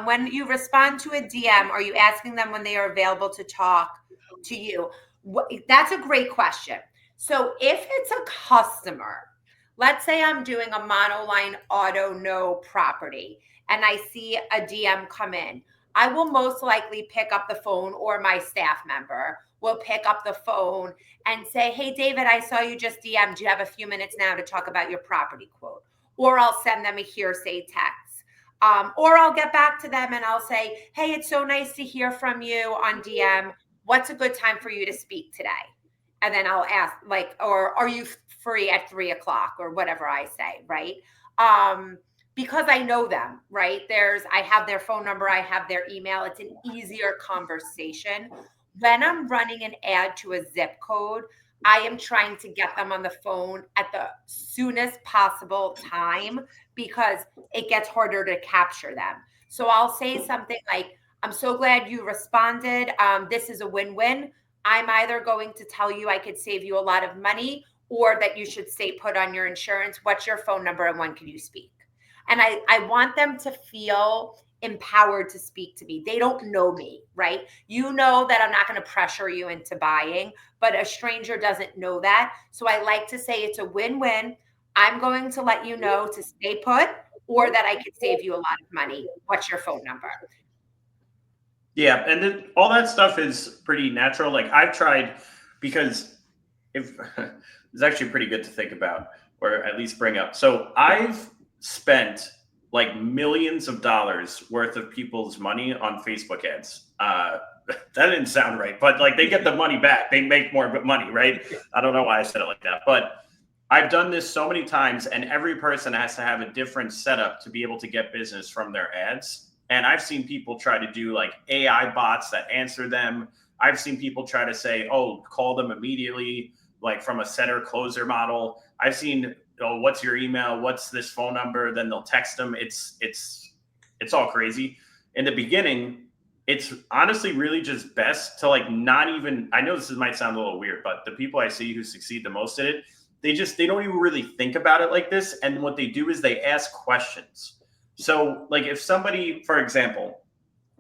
When you respond to a DM, are you asking them when they are available to talk to you? That's a great question. So if it's a customer, let's say I'm doing a monoline auto no property and I see a DM come in, I will most likely pick up the phone, or my staff member will pick up the phone and say, hey, David, I saw you just DM'd. Do you have a few minutes now to talk about your property quote? Or I'll send them a hearsay text. Or I'll get back to them and I'll say, hey, it's so nice to hear from you on DM. What's a good time for you to speak today? And then I'll ask, like, or are you free at 3:00 or whatever I say, right? Because I know them, right? I have their phone number, I have their email. It's an easier conversation. When I'm running an ad to a zip code, I am trying to get them on the phone at the soonest possible time because it gets harder to capture them. So I'll say something like, I'm so glad you responded. This is a win-win. I'm either going to tell you I could save you a lot of money or that you should stay put on your insurance. What's your phone number and when can you speak? And I want them to feel empowered to speak to me. They don't know me, right? You know that I'm not going to pressure you into buying, but a stranger doesn't know that. So I like to say it's a win-win. I'm going to let you know to stay put or that I could save you a lot of money. What's your phone number? Yeah, and then all that stuff is pretty natural. Like I've tried, because if it's actually pretty good to think about, or at least bring up. So I've spent like millions of dollars worth of people's money on Facebook ads. That didn't sound right, but like they get the money back. They make more money, right? I don't know why I said it like that, but I've done this so many times, and every person has to have a different setup to be able to get business from their ads. And I've seen people try to do like AI bots that answer them. I've seen people try to say, oh, call them immediately, like from a setter closer model. I've seen, oh, what's your email? What's this phone number? Then they'll text them. It's all crazy. In the beginning, it's honestly really just best to like not even, I know this might sound a little weird, but the people I see who succeed the most at it, they don't even really think about it like this. And what they do is they ask questions. So like if somebody, for example,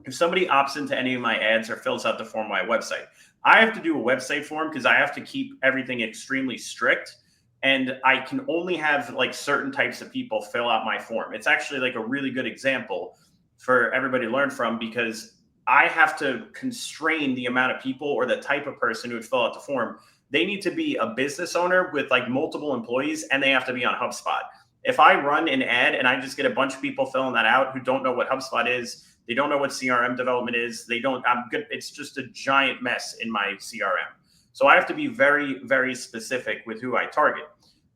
if somebody opts into any of my ads or fills out the form on my website, I have to do a website form because I have to keep everything extremely strict. And I can only have like certain types of people fill out my form. It's actually like a really good example for everybody to learn from, because I have to constrain the amount of people or the type of person who would fill out the form. They need to be a business owner with like multiple employees, and they have to be on HubSpot. If I run an ad and I just get a bunch of people filling that out who don't know what HubSpot is, they don't know what CRM development is, they don't, I'm good. It's just a giant mess in my CRM. So I have to be very, very specific with who I target.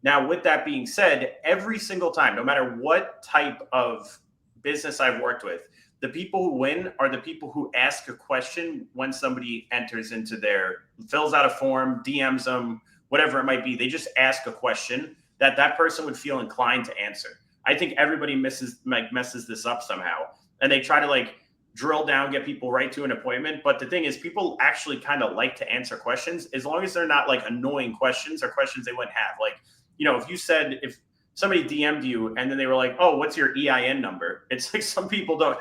Now, with that being said, every single time, no matter what type of business I've worked with, the people who win are the people who ask a question when somebody enters into fills out a form, DMs them, whatever it might be. They just ask a question that person would feel inclined to answer. I think everybody messes this up somehow, and they try to like drill down, get people right to an appointment. But the thing is, people actually kind of like to answer questions as long as they're not like annoying questions or questions they wouldn't have. Like, if somebody DM'd you and then they were like, oh, what's your EIN number? It's like people are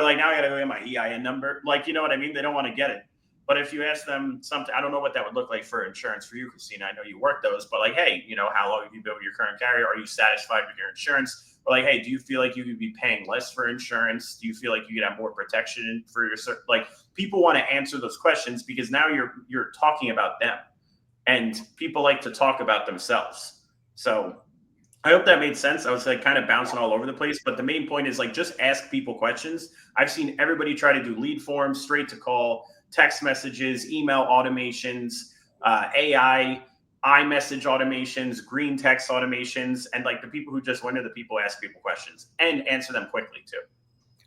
like, now I got to go get my EIN number. Like, you know what I mean? They don't want to get it. But if you ask them something, I don't know what that would look like for insurance for you, Christina. I know you work those, but like, hey, how long have you been with your current carrier? Are you satisfied with your insurance? Or like, hey, do you feel like you could be paying less for insurance? Do you feel like you could have more protection for your, like, people want to answer those questions because now you're talking about them, and people like to talk about themselves. So I hope that made sense. I was like kind of bouncing all over the place, but the main point is like just ask people questions. I've seen everybody try to do lead forms, straight to call, text messages, email automations, AI, iMessage automations, green text automations, and like the people who just win are the people who ask people questions and answer them quickly too.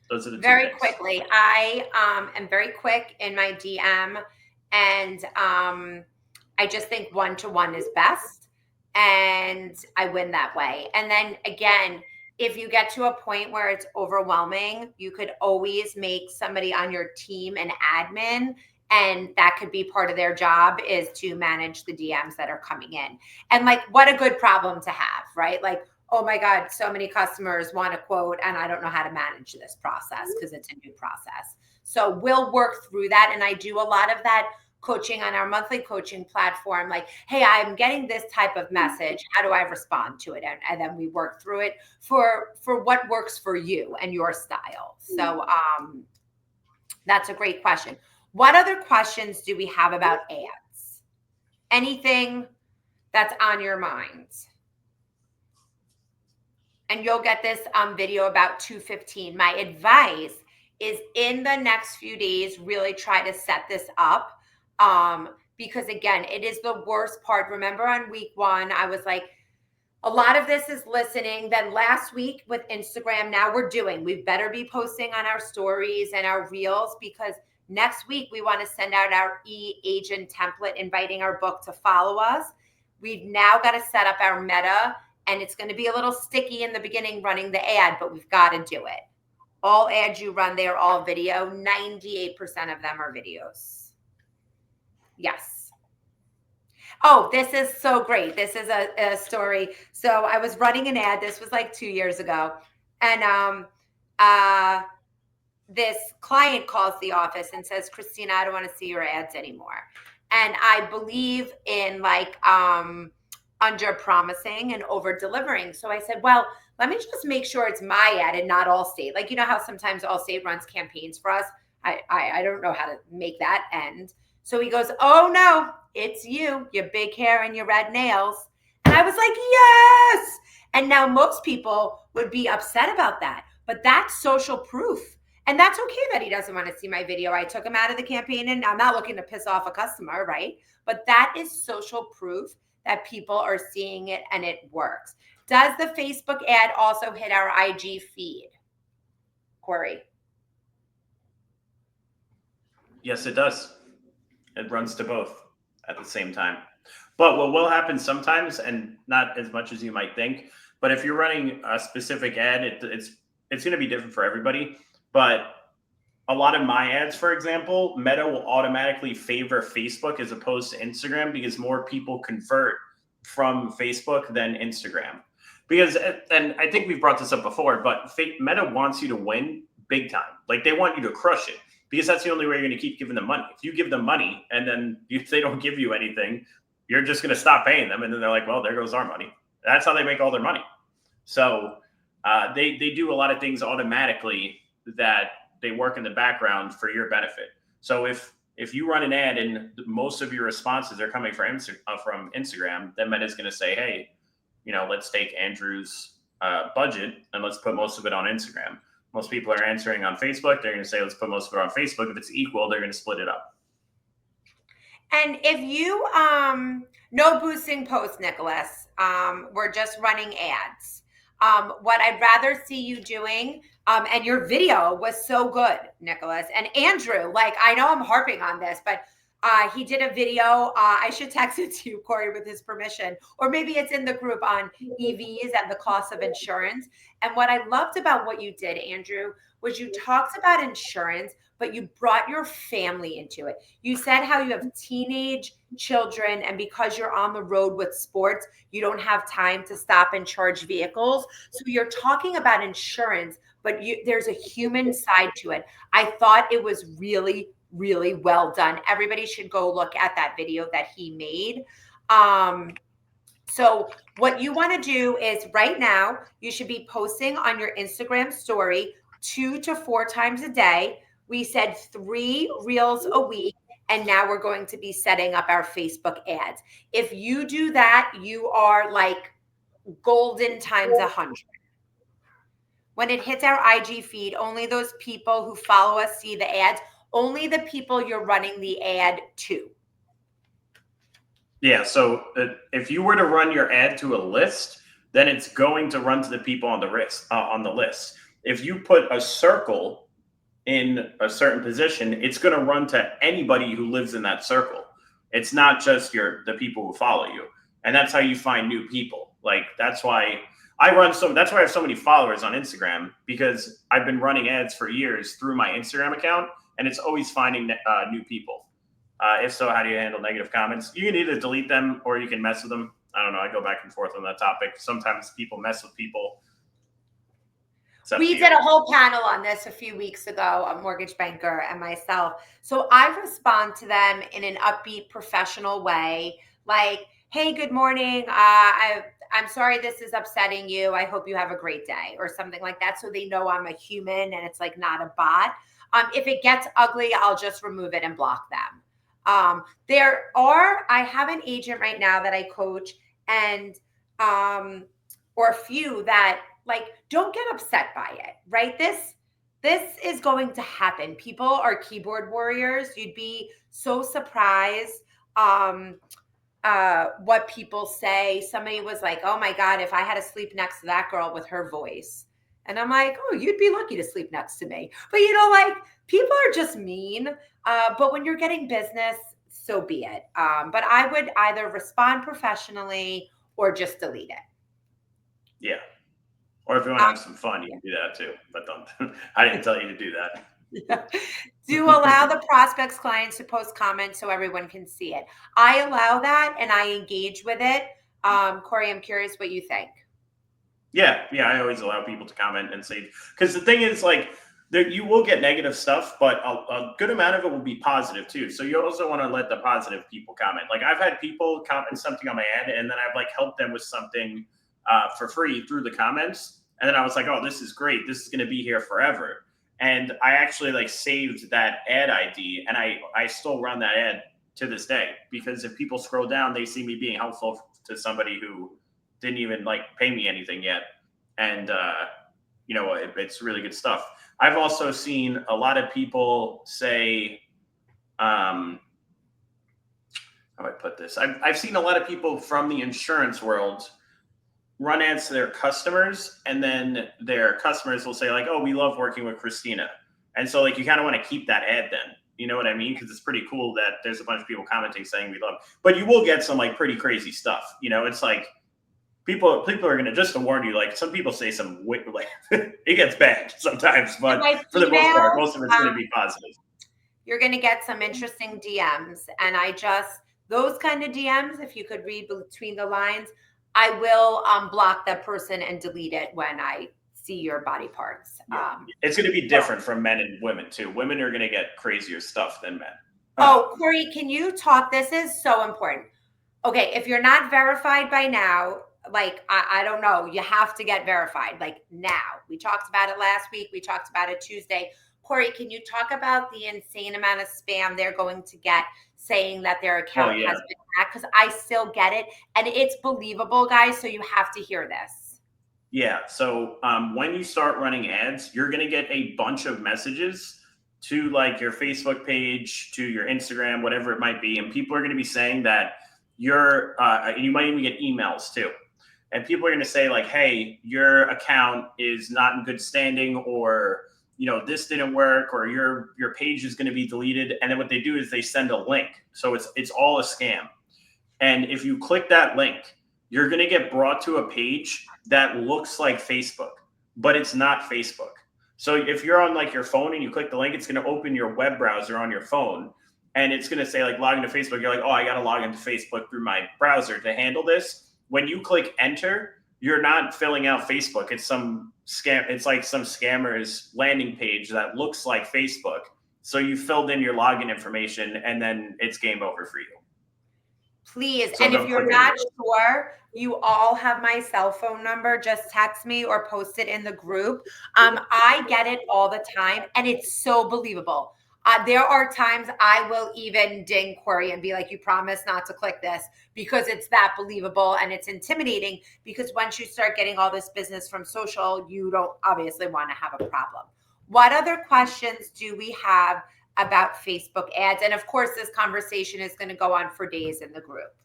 Those are the Very two things. quickly. I am very quick in my DM, and I just think one-to-one is best, and I win that way. And then again, if you get to a point where it's overwhelming, you could always make somebody on your team an admin, and that could be part of their job, is to manage the DMs that are coming in. And like, what a good problem to have, right? Like, oh my God, so many customers want a quote and I don't know how to manage this process because it's a new process. So we'll work through that. And I do a lot of that coaching on our monthly coaching platform. Like, hey, I'm getting this type of message. How do I respond to it? And then we work through it for what works for you and your style. So that's a great question. What other questions do we have about ads? Anything that's on your mind? And you'll get this video about 2:15. My advice is in the next few days, really try to set this up. Because again, it is the worst part. Remember on week 1, I was like, a lot of this is listening. Then last week with Instagram, now we better be posting on our stories and our reels, because next week we want to send out our e-agent template inviting our book to follow us. We've now got to set up our meta, and it's going to be a little sticky in the beginning running the ad, but we've got to do it. all ads you run, they're all video. 98% of them are videos. Yes. Oh, this is so great. This is a story. So I was running an ad. This was like 2 years ago. And this client calls the office and says, Christina, I don't want to see your ads anymore. And I believe in like under promising and over delivering. So I said, well, let me just make sure it's my ad and not Allstate. Like, you know how sometimes Allstate runs campaigns for us? I don't know how to make that end. So he goes, oh no, it's you, your big hair and your red nails. And I was like, yes. And now most people would be upset about that, but that's social proof. And that's okay that he doesn't want to see my video. I took him out of the campaign and I'm not looking to piss off a customer, right? But that is social proof that people are seeing it and it works. Does the Facebook ad also hit our IG feed, Corey? Yes, it does. It runs to both at the same time. But what will happen sometimes, and not as much as you might think, but if you're running a specific ad, it's going to be different for everybody. But a lot of my ads, for example, Meta will automatically favor Facebook as opposed to Instagram because more people convert from Facebook than Instagram. Because, and I think we've brought this up before, but Meta wants you to win big time. Like they want you to crush it because that's the only way you're going to keep giving them money. If you give them money and then if they don't give you anything, you're just going to stop paying them. And then they're like, well, there goes our money. That's how they make all their money. So they do a lot of things automatically that they work in the background for your benefit. So if you run an ad and most of your responses are coming from Instagram, then Meta's going to say, hey, let's take Andrew's budget and let's put most of it on Instagram. Most people are answering on Facebook. They're going to say, let's put most of it on Facebook. If it's equal, they're going to split it up. And if you, no boosting posts, Nicholas, we're just running ads. What I'd rather see you doing, and your video was so good, Nicholas. And Andrew, like, I know I'm harping on this, but he did a video. I should text it to you, Corey, with his permission, or maybe it's in the group on EVs and the cost of insurance. And what I loved about what you did, Andrew, was you talked about insurance, but you brought your family into it. You said how you have teenage children, and because you're on the road with sports, you don't have time to stop and charge vehicles. So you're talking about insurance, but there's a human side to it. I thought it was really, really well done. Everybody should go look at that video that he made. So what you want to do is right now, you should be posting on your Instagram story 2 to 4 times a day. We said 3 reels a week, and now we're going to be setting up our Facebook ads. If you do that, you are like golden times 100. When it hits our IG feed, only those people who follow us see the ads, only the people you're running the ad to. Yeah, so if you were to run your ad to a list, then it's going to run to the people on the list. If you put a circle in a certain position, it's going to run to anybody who lives in that circle. It's not just the people who follow you. And that's how you find new people. Like that's why I have so many followers on Instagram, because I've been running ads for years through my Instagram account, and it's always finding new people. If so, how do you handle negative comments? You can either delete them or you can mess with them. I don't know. I go back and forth on that topic. Sometimes people mess with people. We did a whole panel on this a few weeks ago, a mortgage banker and myself. So I respond to them in an upbeat, professional way, like, hey, good morning. I'm sorry this is upsetting you. I hope you have a great day, or something like that. So they know I'm a human and it's like not a bot. If it gets ugly, I'll just remove it and block them. I have an agent right now that I coach, and or a few that like, don't get upset by it, right? This is going to happen. People are keyboard warriors. You'd be so surprised what people say. Somebody was like, oh my God, if I had to sleep next to that girl with her voice. And I'm like, oh, you'd be lucky to sleep next to me. But like, people are just mean. But when you're getting business, so be it. But I would either respond professionally or just delete it. Yeah. Or if you want to have some fun, you can do that too. But don't, I didn't tell you to do that. Yeah. Do allow the prospects clients to post comments so everyone can see it. I allow that and I engage with it. Corey, I'm curious what you think. Yeah, I always allow people to comment and say, because the thing is, like, there, you will get negative stuff, but a good amount of it will be positive too. So you also want to let the positive people comment. Like, I've had people comment something on my ad, and then I've like helped them with something for free through the comments, and then I was like, oh, this is great. This is going to be here forever. And I actually like saved that ad ID, and I still run that ad to this day, because if people scroll down, they see me being helpful to somebody who didn't even like pay me anything yet. And it's really good stuff. I've also seen a lot of people say, how do I put this? I've seen a lot of people from the insurance world run ads to their customers, and then their customers will say like, oh, we love working with Christina. And so like, you kind of want to keep that ad then, you know what I mean? Because it's pretty cool that there's a bunch of people commenting saying we love, but you will get some like pretty crazy stuff. It's like, people are going to, just to warn you, like, some people say some like it gets bad sometimes, but for the most part, most of it's going to be positive. You're going to get some interesting DMs, and those kind of DMs, if you could read between the lines, I will block that person and delete it when I see your body parts. Yeah. It's going to be different from men and women too. Women are going to get crazier stuff than men. Corey, can you talk? This is so important. Okay, if you're not verified by now, like, I don't know, you have to get verified, like, now. We talked about it last week. We talked about it Tuesday. Corey, can you talk about the insane amount of spam they're going to get saying that their account has been hacked? Because I still get it, and it's believable, guys, so you have to hear this. Yeah, so when you start running ads, you're going to get a bunch of messages to like your Facebook page, to your Instagram, whatever it might be, and people are going to be saying that you might even get emails too. And people are going to say like, hey, your account is not in good standing, or, this didn't work, or your page is going to be deleted. And then what they do is they send a link. So it's all a scam. And if you click that link, you're going to get brought to a page that looks like Facebook, but it's not Facebook. So if you're on like your phone and you click the link, it's going to open your web browser on your phone. And it's going to say like log into Facebook. You're like, oh, I got to log into Facebook through my browser to handle this. When you click enter, you're not filling out Facebook. It's some scam. It's like some scammer's landing page that looks like Facebook. So you filled in your login information, and then it's game over for you. Please. So, and if you're not sure, you all have my cell phone number. Just text me or post it in the group. I get it all the time, and it's so believable. There are times I will even ding Corey and be like, you promise not to click this, because it's that believable and it's intimidating, because once you start getting all this business from social, you don't obviously want to have a problem. What other questions do we have about Facebook ads? And of course, this conversation is going to go on for days in the group.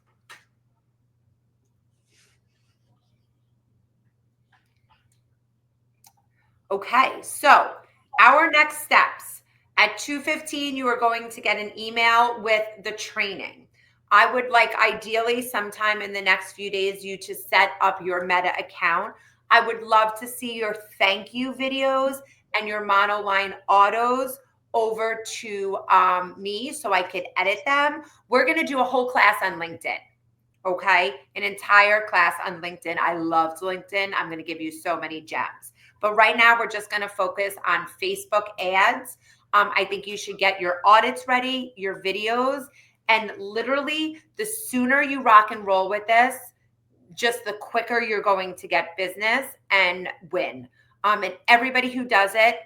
Okay, so our next steps. At 2:15, you are going to get an email with the training. I would like, ideally, sometime in the next few days, you to set up your Meta account. I would love to see your thank you videos and your monoline autos over to me so I could edit them. We're going to do a whole class on LinkedIn. Okay, an entire class on LinkedIn. I loved LinkedIn. I'm going to give you so many gems. But right now, we're just going to focus on Facebook ads. I think you should get your audits ready, your videos, and literally the sooner you rock and roll with this, just the quicker you're going to get business and win. And everybody who does it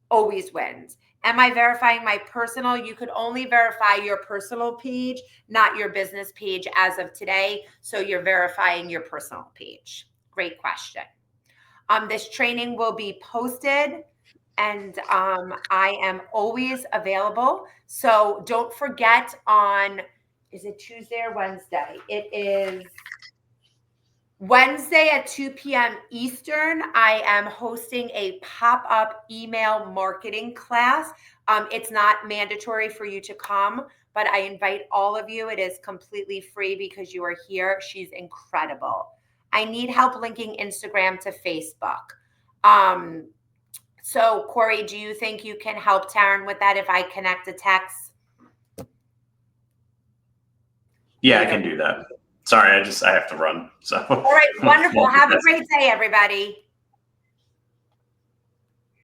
always wins. Am I verifying my personal? You could only verify your personal page, not your business page as of today. So you're verifying your personal page. Great question. This training will be posted, and I am always available. So don't forget is it Tuesday or Wednesday? It is Wednesday at 2 p.m. Eastern. I am hosting a pop-up email marketing class. It's not mandatory for you to come, but I invite all of you. It is completely free because you are here. She's incredible. I need help linking Instagram to Facebook. So Corey, do you think you can help Taryn with that if I connect a text? Yeah, I can do that. Sorry, I have to run. So all right, wonderful. Have a great day, everybody.